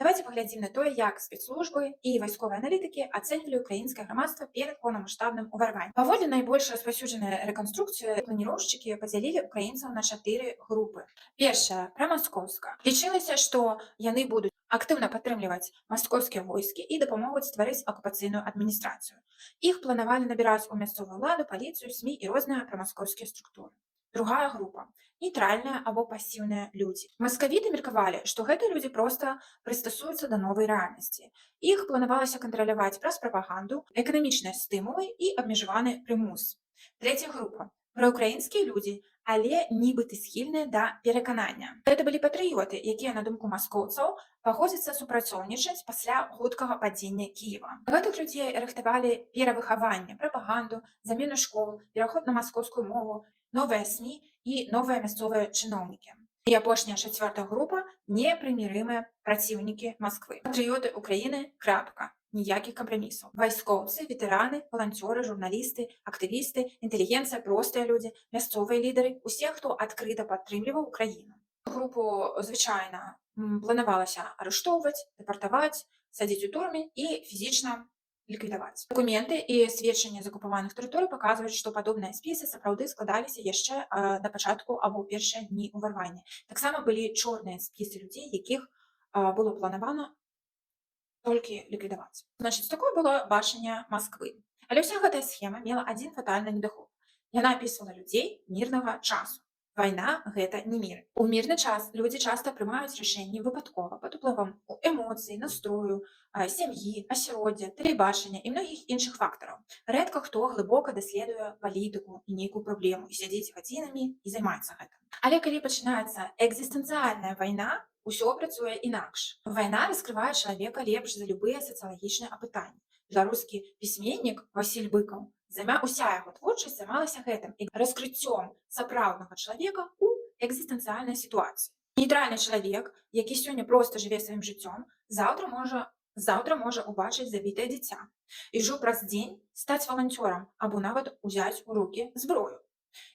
Давайте паглядзім на тое, як спецслужбы і вайсковыя аналітыкі ацэньвалі ўкраінскае грамадства перад поўнамаштабным уварваннем. Паводле найбольш распаўсюджанай рэканструкцыі планіроўшчыкі падзялілі ўкраінцаў на 4 групы. Першая прамаскоўская. Лічылася, што яны будуць актыўна падтрымліваць маскоўскія войскі і дапамогуць стварыць акупацыйную адміністрацыю. Іх планавалі набіраць у мясцовую ўладу, паліцыю, СМІ і розныя прамаскоўскія структуры. Другая група нейтральныя або пасіўныя людзі. Маскавіты меркавалі, што гэтыя людзі проста прыстасуюцца да новай рэальнасці. Іх планавалася кантраляваць праз прапаганду, эканамічныя стымулы і абмежаваны прымус. Трэцяя група праўкраінскія людзі, але нібыта схільныя да пераканання. Гэта былі патрыёты, якія, на думку маскоўцаў, пагодзяцца супрацоўнічаць пасля хуткага падзення Кіева. Гэтых людзей рыхтавалі перавыхаванне, прапаганду, замену школ, пераход на маскоўскую мову, новыя СМІ і новыя мясцовыя чыноўнікі. І апошняя чацвёртая група непрымірымыя праціўнікі Масквы. Патрыёты Украіны, крапка. Ніякіх кампрамісаў. Вайскоўцы, ветэраны, валанцёры, журналісты, актывісты, інтэлігенцыя, простыя людзі, мясцовыя лідары, усе, хто адкрыта падтрымліваў Украіну. Групу звычайна планавалася арыштоўваць, дэпартаваць, садзіць у турмы і фізічна ліквідаваць. Дакументы і сведчанні з акупаваных тэрыторый паказваюць, што падобныя спісы сапраўды складаліся яшчэ да пачатку або першыя дні ўварвання. Таксама былі чорныя спісы людзей, якіх было планавана толькі ліквідаваць. Значыць, такое было бачанне Масквы. Але ўся гэтая схема мела адзін фатальны недахоп. Яна апісвала людзей мірнага часу. Вайна – гэта не мір. У мірны час людзі часта прымаюць рашэнні выпадкова, пад уплывам эмоцый, настрою, сям'і, асяроддзя, тэлебачання і многіх іншых фактараў. Рэдка хто глыбока даследуе палітыку і нейкую праблему і сядзіць гадзінамі і займаецца гэтым. Але калі пачынаецца экзістэнцыяльная вайна, усё працуе інакш. Вайна раскрывае чалавека лепш за любыя сацыялагічныя апытанні. Беларускі пісьменнік Васіль Быкаў, уся яго творчасць займалася гэтым і раскрыццём сапраўднага чалавека ў экзістэнцыяльнай сітуацыі. Нейтральны чалавек, які сёння проста жыве сваім жыццём, заўтра можа ўбачыць забітае дзіця і ўжо праз дзень стаць валанцёрам або нават узяць у рукі зброю.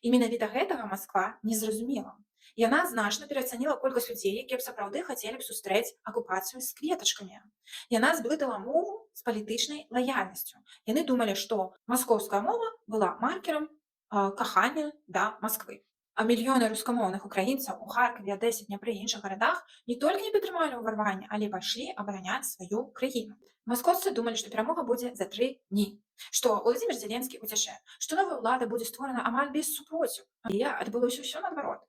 І менавіта гэтага Масква не зразумела. Яна значна пераацаніла колькасць людзей, якія б сапраўды хацелі б сустрэць акупацыю з кветачкамі. Яна зблытала мову з палітычнай лаяльнасцю. Яны думалі, што маскоўская мова была маркерам кахання да Масквы. А мільёны рускамоўных украінцаў у Харкаве, Адэсе, Дняпры і іншых гарадах не толькі не падтрымалі ўварванне, але пайшлі абараняць сваю краіну. Маскоўцы думалі, што перамога будзе за 3 дні, што Уладзімір Зеленскі уцячэ, што новая ўлада будзе створана амаль без супроціў. Але адбылося ўсё наадварот.